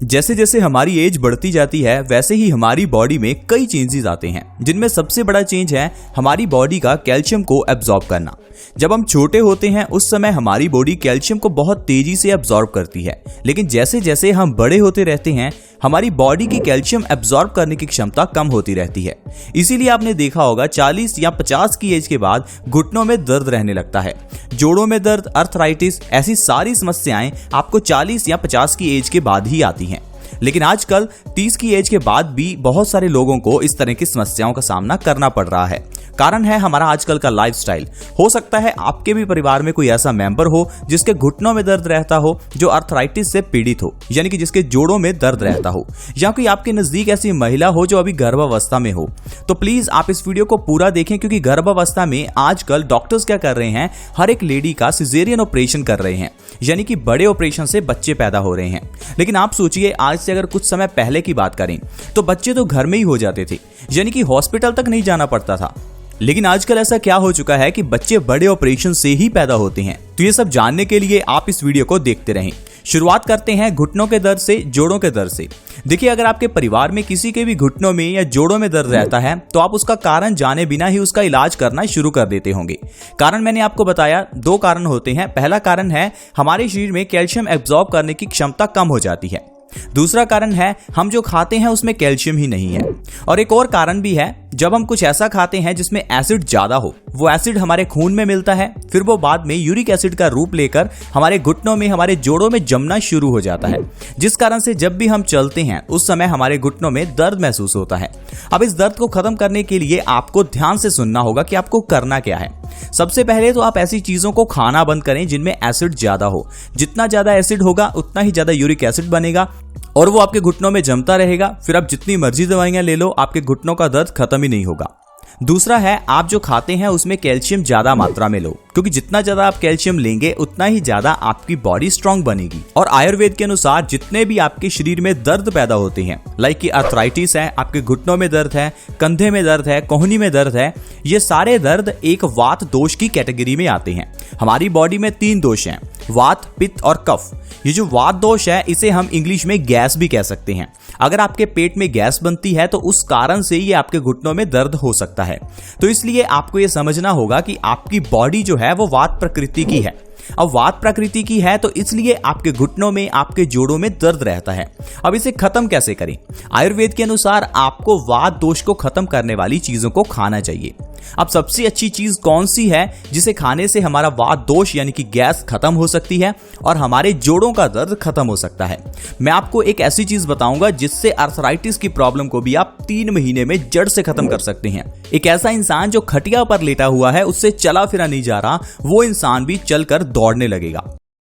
जैसे जैसे हमारी एज बढ़ती जाती है वैसे ही हमारी बॉडी में कई चेंजेस आते हैं, जिनमें सबसे बड़ा चेंज है हमारी बॉडी का कैल्शियम को एब्जॉर्ब करना। जब हम छोटे होते हैं उस समय हमारी बॉडी कैल्शियम को बहुत तेजी से एब्जॉर्ब करती है, लेकिन जैसे जैसे हम बड़े होते रहते हैं हमारी बॉडी की कैल्शियम एब्जॉर्ब करने की क्षमता कम होती रहती है। इसीलिए आपने देखा होगा 40 या 50 की एज के बाद घुटनों में दर्द रहने लगता है। जोड़ों में दर्द, अर्थराइटिस, ऐसी सारी समस्याएं आपको 40 या 50 की एज के बाद ही आती हैं। लेकिन आजकल 30 की एज के बाद भी बहुत सारे लोगों को इस तरह की समस्याओं का सामना करना पड़ रहा है। कारण है हमारा आजकल का लाइफस्टाइल। हो सकता है आपके भी परिवार में कोई ऐसा मेंबर हो जिसके घुटनों में दर्द रहता हो, जो अर्थराइटिस से पीड़ित हो, यानी कि जिसके जोड़ों में दर्द रहता हो, या कोई आपके नजदीक ऐसी महिला हो जो अभी गर्भावस्था में हो। तो प्लीज आप इस वीडियो को पूरा देखें, क्योंकि गर्भावस्था में आजकल डॉक्टर्स क्या कर रहे हैं, हर एक लेडी का सिजेरियन ऑपरेशन कर रहे हैं, यानी कि बड़े ऑपरेशन से बच्चे पैदा हो रहे हैं। लेकिन आप सोचिए, आज से अगर कुछ समय पहले की बात करें तो बच्चे तो घर में ही हो जाते थे, यानी कि हॉस्पिटल तक नहीं जाना पड़ता था। लेकिन आजकल ऐसा क्या हो चुका है कि बच्चे बड़े ऑपरेशन से ही पैदा होते हैं। तो ये सब जानने के लिए आप इस वीडियो को देखते रहें। शुरुआत करते हैं घुटनों के दर्द से, जोड़ों के दर्द से। देखिए, अगर आपके परिवार में किसी के भी घुटनों में या जोड़ों में दर्द रहता है तो आप उसका कारण जाने बिना ही उसका इलाज करना शुरू कर देते होंगे। कारण मैंने आपको बताया, दो कारण होते हैं। पहला कारण है हमारे शरीर में कैल्शियम एब्जॉर्ब करने की क्षमता कम हो जाती है। दूसरा कारण है हम जो खाते हैं उसमें कैल्शियम ही नहीं है। और एक और कारण भी है, जब हम कुछ ऐसा खाते हैं जिसमें एसिड ज्यादा हो, वो एसिड हमारे खून में मिलता है, फिर वो बाद में यूरिक एसिड का रूप लेकर हमारे घुटनों में, हमारे जोड़ों में जमना शुरू हो जाता है, जिस कारण से जब भी हम चलते हैं उस समय हमारे घुटनों में दर्द महसूस होता है। अब इस दर्द को खत्म करने के लिए आपको ध्यान से सुनना होगा कि आपको करना क्या है। सबसे पहले तो आप ऐसी चीजों को खाना बंद करें जिनमें एसिड ज्यादा हो। जितना ज्यादा एसिड होगा उतना ही ज्यादा यूरिक एसिड बनेगा और वो आपके घुटनों में जमता रहेगा। फिर आप जितनी मर्जी दवाइयां ले लो, आपके घुटनों का दर्द खत्म ही नहीं होगा। दूसरा है, आप जो खाते हैं उसमें कैल्शियम ज्यादा मात्रा में लो, क्योंकि जितना ज्यादा आप कैल्शियम लेंगे उतना ही ज्यादा आपकी बॉडी स्ट्रांग बनेगी। और आयुर्वेद के अनुसार जितने भी आपके शरीर में दर्द पैदा होते हैं, लाइक कि अर्थराइटिस है, आपके घुटनों में दर्द है, कंधे में दर्द है, कोहनी में दर्द है, ये सारे दर्द एक वात दोष की कैटेगरी में आते हैं। हमारी बॉडी में 3 दोष हैं, वात, पित्त और कफ। ये जो वात दोष है इसे हम इंग्लिश में गैस भी कह सकते हैं। अगर आपके पेट में गैस बनती है तो उस कारण से ये आपके घुटनों में दर्द हो सकता है। तो इसलिए आपको ये समझना होगा कि आपकी बॉडी जो है वो वात प्रकृति की है। अब वात प्रकृति की है तो इसलिए आपके घुटनों में, आपके जोड़ों में दर्द रहता है। अब इसे खत्म कैसे करें? आयुर्वेद के अनुसार आपको वात दोष को खत्म करने वाली चीजों को खाना चाहिए। अब सबसे अच्छी चीज कौन सी है जिसे खाने से हमारा वात दोष यानी कि गैस खत्म हो सकती है और हमारे जोड़ों का दर्द खत्म हो सकता है? मैं आपको एक ऐसी चीज बताऊंगा जिससे अर्थराइटिस की प्रॉब्लम को भी आप 3 महीने में जड़ से खत्म कर सकते हैं। एक ऐसा इंसान जो खटिया पर लेटा हुआ है, उससे चला फिरा नहीं जा रहा, वो इंसान भी चलकर दौड़ने लगेगा।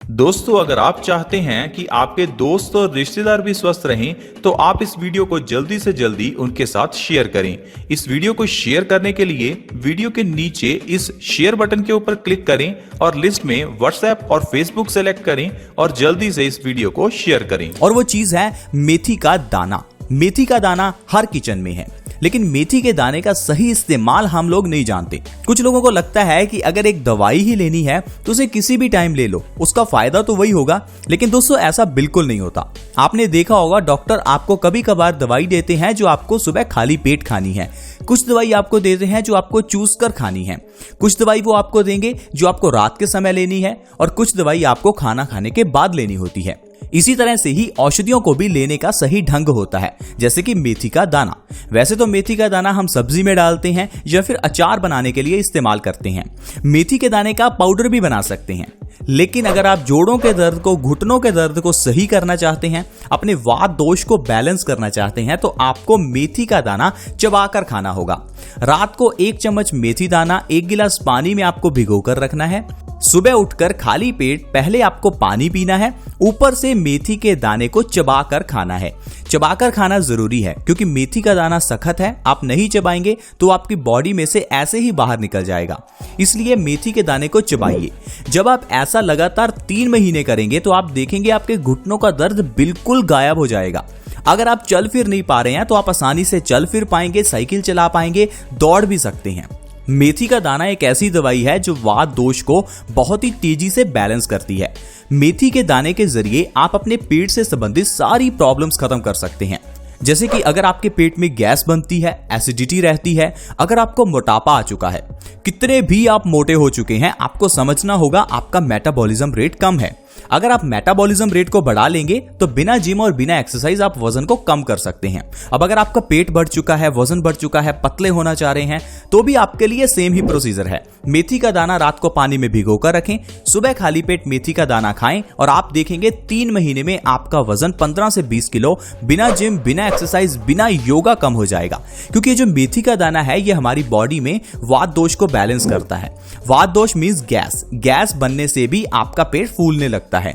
दोस्तों, अगर आप चाहते हैं कि आपके दोस्त और रिश्तेदार भी स्वस्थ रहें तो आप इस वीडियो को जल्दी से जल्दी उनके साथ शेयर करें। इस वीडियो को शेयर करने के लिए वीडियो के नीचे इस शेयर बटन के ऊपर क्लिक करें और लिस्ट में व्हाट्सएप और फेसबुक सेलेक्ट करें और जल्दी से इस वीडियो को शेयर करें। और वो चीज है मेथी का दाना। मेथी का दाना हर किचन में है, लेकिन मेथी के दाने का सही इस्तेमाल हम लोग नहीं जानते। कुछ लोगों को लगता है कि अगर एक दवाई ही लेनी है तो उसे किसी भी टाइम ले लो, उसका फायदा तो वही होगा। लेकिन दोस्तों, ऐसा बिल्कुल नहीं होता। आपने देखा होगा, डॉक्टर आपको कभी कभार दवाई देते हैं जो आपको सुबह खाली पेट खानी है। कुछ दवाई आपको देते हैं जो आपको चूस कर खानी है। कुछ दवाई वो आपको देंगे जो आपको रात के समय लेनी है, और कुछ दवाई आपको खाना खाने के बाद लेनी होती है। इसी तरह से ही औषधियों को भी लेने का सही ढंग होता है, जैसे कि मेथी का दाना। वैसे तो मेथी का दाना हम सब्जी में डालते हैं या फिर अचार बनाने के लिए इस्तेमाल करते हैं। मेथी के दाने का पाउडर भी बना सकते हैं। लेकिन अगर आप जोड़ों के दर्द को, घुटनों के दर्द को सही करना चाहते हैं, अपने वात दोष को बैलेंस करना चाहते हैं, तो आपको मेथी का दाना चबाकर खाना होगा। रात को 1 चम्मच मेथी दाना 1 गिलास पानी में आपको भिगोकर रखना है। सुबह उठकर खाली पेट पहले आपको पानी पीना है, ऊपर से मेथी के दाने को चबाकर खाना है। चबाकर खाना जरूरी है क्योंकि मेथी का दाना सख्त है, आप नहीं चबाएंगे तो आपकी बॉडी में से ऐसे ही बाहर निकल जाएगा। इसलिए मेथी के दाने को चबाइए। जब आप ऐसा लगातार 3 महीने करेंगे तो आप देखेंगे आपके घुटनों का दर्द बिल्कुल गायब हो जाएगा। अगर आप चल फिर नहीं पा रहे हैं तो आप आसानी से चल फिर पाएंगे, साइकिल चला पाएंगे, दौड़ भी सकते हैं। मेथी का दाना एक ऐसी दवाई है जो वात दोष को बहुत ही तेजी से बैलेंस करती है। मेथी के दाने के जरिए आप अपने पेट से संबंधित सारी प्रॉब्लम्स खत्म कर सकते हैं। जैसे कि अगर आपके पेट में गैस बनती है, एसिडिटी रहती है, अगर आपको मोटापा आ चुका है, कितने भी आप मोटे हो चुके हैं, आपको समझना होगा आपका मेटाबॉलिज्म रेट कम है। अगर आप मेटाबॉलिज्म रेट को बढ़ा लेंगे तो बिना जिम और बिना एक्सरसाइज आप वजन को कम कर सकते हैं। अब अगर आपका पेट बढ़ चुका है, वजन बढ़ चुका है, पतले होना चाह रहे हैं, तो भी आपके लिए सेम ही प्रोसीजर है। मेथी का दाना रात को पानी में भिगोकर रखें, सुबह खाली पेट मेथी का दाना खाएं और आप देखेंगे 3 महीने में आपका वजन 15 से 20 किलो बिना जिम, बिना एक्सरसाइज, बिना योगा कम हो जाएगा। क्योंकि जो मेथी का दाना है ये हमारी बॉडी में वात दोष को बैलेंस करता है। वात दोष मींस गैस बनने से भी आपका पेट फूलने लगता है।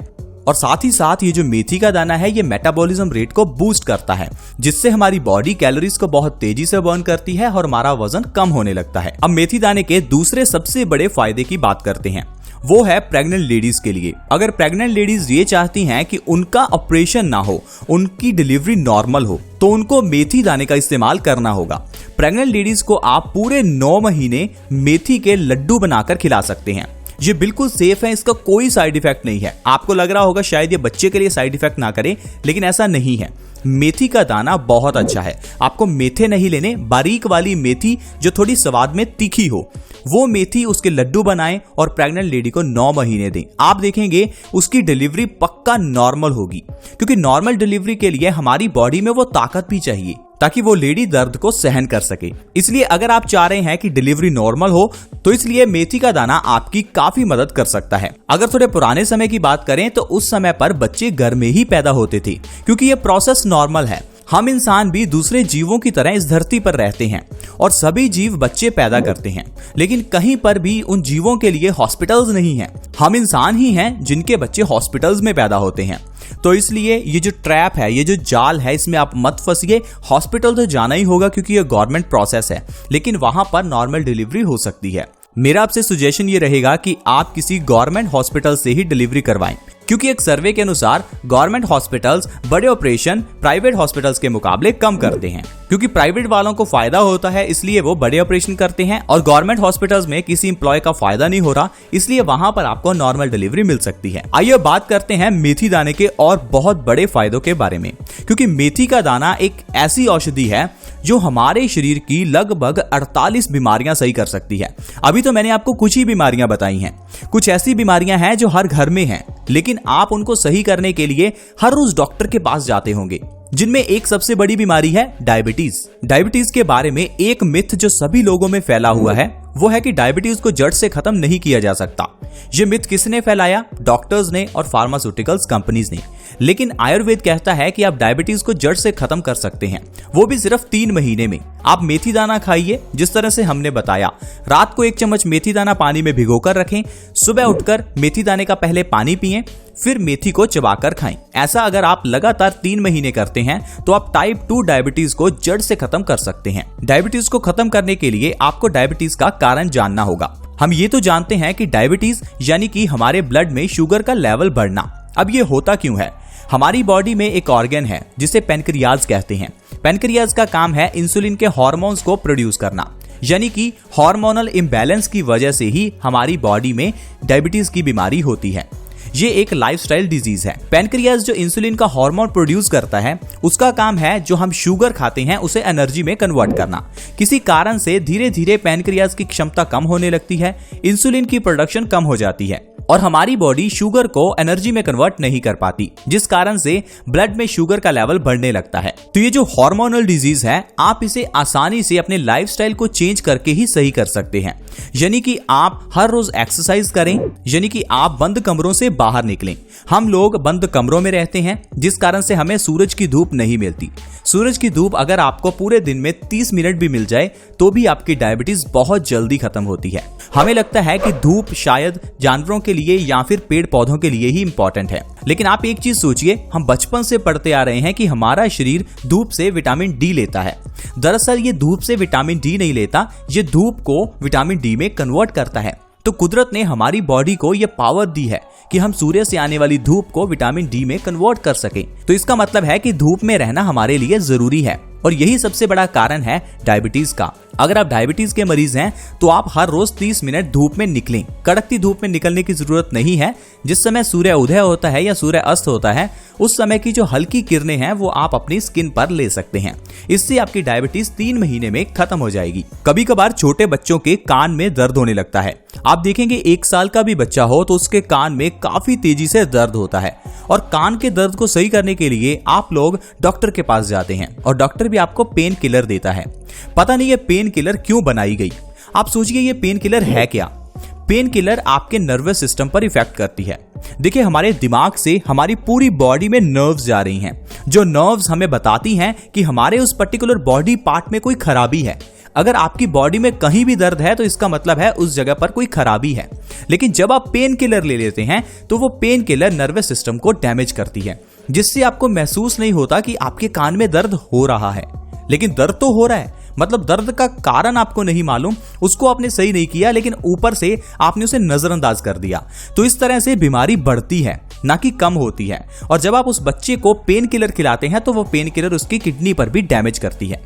और साथ ही साथ ये जो मेथी का दाना है ये मेटाबॉलिज्म रेट को बूस्ट करता है, जिससे हमारी बॉडी कैलोरीज को बहुत तेजी से बर्न करती है और हमारा वजन कम होने लगता है। अब मेथी दाने के दूसरे सबसे बड़े फायदे की बात करते हैं, वो है प्रेग्नेंट लेडीज के लिए। अगर प्रेग्नेंट लेडीज ये चाहती हैं कि उनका ऑपरेशन ना हो, उनकी डिलीवरी नॉर्मल हो, तो उनको मेथी दाने का इस्तेमाल करना होगा। प्रेग्नेंट लेडीज को आप पूरे 9 महीने मेथी के लड्डू बनाकर खिला सकते हैं। ये बिल्कुल सेफ है, इसका कोई साइड इफेक्ट नहीं है। आपको लग रहा होगा शायद ये बच्चे के लिए साइड इफेक्ट ना करे, लेकिन ऐसा नहीं है। मेथी का दाना बहुत अच्छा है। आपको मेथे नहीं लेने, बारीक वाली मेथी जो थोड़ी स्वाद में तीखी हो, वो मेथी उसके लड्डू बनाएं और प्रेग्नेंट लेडी को 9 महीने दें। आप देखेंगे उसकी डिलीवरी पक्का नॉर्मल होगी, क्योंकि नॉर्मल डिलीवरी के लिए हमारी बॉडी में वो ताकत भी चाहिए ताकि वो लेडी दर्द को सहन कर सके। इसलिए अगर आप चाह रहे हैं कि डिलीवरी नॉर्मल हो, तो इसलिए मेथी का दाना आपकी काफी मदद कर सकता है। अगर थोड़े पुराने समय की बात करें तो उस समय पर बच्चे घर में ही पैदा होते थे, क्योंकि ये प्रोसेस नॉर्मल है। हम इंसान भी दूसरे जीवों की तरह इस धरती पर रहते हैं और सभी जीव बच्चे पैदा करते हैं, लेकिन कहीं पर भी उन जीवों के लिए हॉस्पिटल्स नहीं हैं। हम इंसान ही हैं जिनके बच्चे हॉस्पिटल्स में पैदा होते हैं। तो इसलिए ये जो ट्रैप है, ये जो जाल है, इसमें आप मत फंसिए। हॉस्पिटल तो जाना ही होगा क्योंकि ये गवर्नमेंट प्रोसेस है, लेकिन वहां पर नॉर्मल डिलीवरी हो सकती है। मेरा आपसे सजेशन ये रहेगा कि आप किसी गवर्नमेंट हॉस्पिटल से ही डिलीवरी करवाएं, क्योंकि एक सर्वे के अनुसार गवर्नमेंट हॉस्पिटल्स बड़े ऑपरेशन प्राइवेट हॉस्पिटल्स के मुकाबले कम करते हैं। क्योंकि प्राइवेट वालों को फायदा होता है इसलिए वो बड़े ऑपरेशन करते हैं, और गवर्नमेंट हॉस्पिटल्स में किसी एम्प्लॉय का फायदा नहीं हो रहा, इसलिए वहां पर आपको नॉर्मल डिलीवरी मिल सकती है। आइए बात करते हैं मेथी दाने के और बहुत बड़े फायदों के बारे में, क्योंकि मेथी का दाना एक ऐसी औषधि है जो हमारे शरीर की लगभग 48 बीमारियां सही कर सकती है। अभी तो मैंने आपको कुछ ही बीमारियां बताई हैं। कुछ ऐसी बीमारियां हैं जो हर घर में हैं, लेकिन आप उनको सही करने के लिए हर रोज डॉक्टर के पास जाते होंगे, जिनमें एक सबसे बड़ी बीमारी है डायबिटीज। डायबिटीज के बारे में एक मिथ जो सभी लोगों में फैला हुआ है वो है कि डायबिटीज को जड़ से खत्म नहीं किया जा सकता। ये मिथ किसने फैलाया? डॉक्टर्स ने और फार्मास्यूटिकल्स कंपनीज ने। लेकिन आयुर्वेद कहता है कि आप डायबिटीज को जड़ से खत्म कर सकते हैं, वो भी सिर्फ 3 महीने में। आप मेथी दाना खाइए जिस तरह से हमने बताया। रात को 1 चम्मच मेथी दाना पानी में भिगोकर रखें, सुबह उठकर मेथी दाने का पहले पानी पिएं, फिर मेथी को चबाकर खाएं। ऐसा अगर आप लगातार 3 महीने करते हैं तो आप टाइप 2 डायबिटीज को जड़ से खत्म कर सकते हैं। डायबिटीज को खत्म करने के लिए आपको डायबिटीज का कारण जानना होगा। हम ये तो जानते हैं कि डायबिटीज यानी कि हमारे ब्लड में शुगर का लेवल बढ़ना। अब ये होता क्यों है? हमारी बॉडी में एक ऑर्गन है जिसे पैनक्रियाज कहते हैं। पैनक्रियाज का काम है इंसुलिन के हार्मोन्स को प्रोड्यूस करना, यानी कि हार्मोनल इम्बैलेंस की वजह से ही हमारी बॉडी में डायबिटीज की बीमारी होती है। ये एक लाइफस्टाइल डिजीज है। पैनक्रियाज जो इंसुलिन का हार्मोन प्रोड्यूस करता है, उसका काम है जो हम शुगर खाते हैं उसे एनर्जी में कन्वर्ट करना। किसी कारण से धीरे धीरे पैनक्रियाज की क्षमता कम होने लगती है, इंसुलिन की प्रोडक्शन कम हो जाती है और हमारी बॉडी शुगर को एनर्जी में कन्वर्ट नहीं कर पाती, जिस कारण से ब्लड में शुगर का लेवल बढ़ने लगता है। तो ये जो हार्मोनल डिजीज है, आप इसे आसानी से अपने लाइफस्टाइल को चेंज करके ही सही कर सकते हैं। यानी कि आप हर रोज एक्सरसाइज करें, यानी कि आप बंद कमरों से बाहर निकलें। हम लोग बंद कमरों में रहते हैं जिस कारण से हमें सूरज की धूप नहीं मिलती। सूरज की धूप अगर आपको पूरे दिन में 30 मिनट भी मिल जाए तो भी आपकी डायबिटीज बहुत जल्दी खत्म होती है। हमें लगता है कि धूप शायद जानवरों के लिए या फिर पेड़ पौधों के लिए ही इंपॉर्टेंट है, लेकिन आप एक चीज सोचिए, हम बचपन से पढ़ते आ रहे हैं कि हमारा शरीर धूप से विटामिन डी लेता है। दरअसल ये धूप से विटामिन डी नहीं लेता, ये धूप को विटामिन डी में कन्वर्ट करता है। तो कुदरत ने हमारी बॉडी को यह पावर दी है कि हम सूर्य से आने वाली धूप को विटामिन डी में कन्वर्ट कर सकें। तो इसका मतलब है कि धूप में रहना हमारे लिए जरूरी है, और यही सबसे बड़ा कारण है डायबिटीज का। अगर आप डायबिटीज के मरीज हैं तो आप हर रोज 30 मिनट धूप में निकलें। कड़कती धूप में निकलने की जरूरत नहीं है। जिस समय सूर्य उदय होता है या सूर्य अस्त होता है उस समय की जो हल्की किरणें हैं वो आप अपनी स्किन पर ले सकते हैं। इससे आपकी डायबिटीज 3 महीने में खत्म हो जाएगी। कभी कभार छोटे बच्चों के कान में दर्द होने लगता है। आप देखेंगे 1 साल का भी बच्चा हो तो उसके कान में काफी तेजी से दर्द होता है और कान के दर्द को सही करने के लिए आप लोग डॉक्टर के पास जाते हैं और डॉक्टर भी आपको पेन किलर देता है। पता नहीं ये पेन किलर क्यों बनाई गई। आप सोचिए ये पेन किलर है क्या। पेन किलर आपके नर्वस सिस्टम पर इफेक्ट करती है। देखिए हमारे दिमाग से हमारी पूरी बॉडी में नर्व्स जा रही हैं, जो नर्व्स हमें बताती हैं कि हमारे उस पर्टिकुलर बॉडी पार्ट में कोई खराबी है। अगर आपकी बॉडी में कहीं भी दर्द है तो इसका मतलब है उस जगह पर कोई खराबी है। लेकिन जब आप पेन किलर ले लेते हैं तो वो पेन किलर नर्वस सिस्टम को डैमेज करती है, जिससे आपको महसूस नहीं होता कि आपके कान में दर्द हो रहा है। लेकिन दर्द तो हो रहा है, मतलब दर्द का कारण आपको नहीं मालूम, उसको आपने सही नहीं किया, लेकिन ऊपर से आपने उसे नजरअंदाज कर दिया। तो इस तरह से बीमारी बढ़ती है ना कि कम होती है। और जब आप उस बच्चे को पेन किलर खिलाते हैं तो वो पेन किलर उसकी किडनी पर भी डैमेज करती है।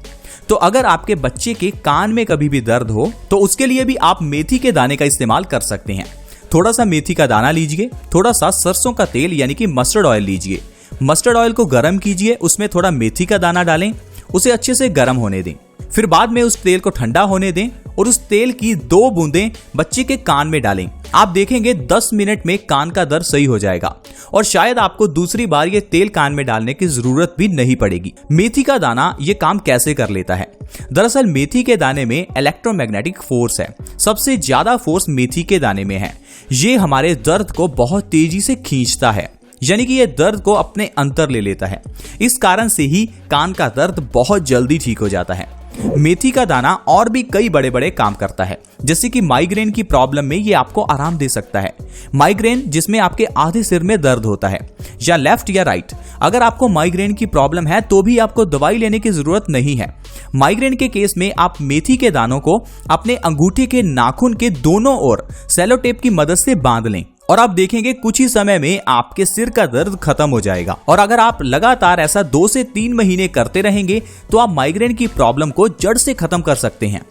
तो अगर आपके बच्चे के कान में कभी भी दर्द हो तो उसके लिए भी आप मेथी के दाने का इस्तेमाल कर सकते हैं। थोड़ा सा मेथी का दाना लीजिए, थोड़ा सा सरसों का तेल यानी कि मस्टर्ड ऑयल लीजिए। मस्टर्ड ऑयल को गर्म कीजिए, उसमें थोड़ा मेथी का दाना डालें, उसे अच्छे से गर्म होने दें। फिर बाद में उस तेल को ठंडा होने दें और उस तेल की 2 बूंदें बच्चे के कान में डालें। आप देखेंगे 10 मिनट में कान का दर्द सही हो जाएगा और शायद आपको दूसरी बार ये तेल कान में डालने की जरूरत भी नहीं पड़ेगी। मेथी का दाना ये काम कैसे कर लेता है? दरअसल मेथी के दाने में इलेक्ट्रोमैग्नेटिक फोर्स है। सबसे ज्यादा फोर्स मेथी के दाने में है। ये हमारे दर्द को बहुत तेजी से खींचता है, यानी कि ये दर्द को अपने अंदर ले लेता है। इस कारण से ही कान का दर्द बहुत जल्दी ठीक हो जाता है। मेथी का दाना और भी कई बड़े बड़े काम करता है, जैसे कि माइग्रेन की प्रॉब्लम में ये आपको आराम दे सकता है। माइग्रेन जिसमें आपके आधे सिर में दर्द होता है, या लेफ्ट या राइट, अगर आपको माइग्रेन की प्रॉब्लम है तो भी आपको दवाई लेने की जरूरत नहीं है। माइग्रेन के केस में आप मेथी के दानों को अपने अंगूठे के नाखून के दोनों ओर सेलो टेप की मदद से बांध लें और आप देखेंगे कुछ ही समय में आपके सिर का दर्द खत्म हो जाएगा। और अगर आप लगातार ऐसा 2 से 3 महीने करते रहेंगे तो आप माइग्रेन की प्रॉब्लम को जड़ से खत्म कर सकते हैं।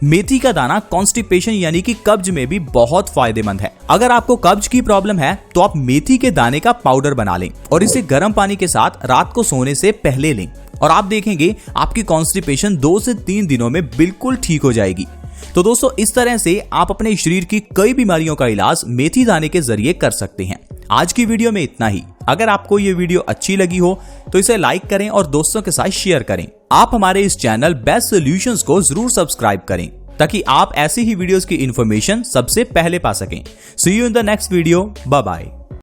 मेथी का दाना कॉन्स्टिपेशन यानी कि कब्ज में भी बहुत फायदेमंद है। अगर आपको कब्ज की प्रॉब्लम है तो आप मेथी के दाने का पाउडर बना लें और इसे गर्म पानी के साथ रात को सोने से पहले लें और आप देखेंगे आपकी कॉन्स्टिपेशन 2 से 3 दिनों में बिल्कुल ठीक हो जाएगी। तो दोस्तों इस तरह से आप अपने शरीर की कई बीमारियों का इलाज मेथी दाने के जरिए कर सकते हैं। आज की वीडियो में इतना ही। अगर आपको ये वीडियो अच्छी लगी हो तो इसे लाइक करें और दोस्तों के साथ शेयर करें। आप हमारे इस चैनल बेस्ट सॉल्यूशंस को जरूर सब्सक्राइब करें ताकि आप ऐसी ही वीडियोस की इंफॉर्मेशन सबसे पहले पा सकें। See you in the next video. Bye bye.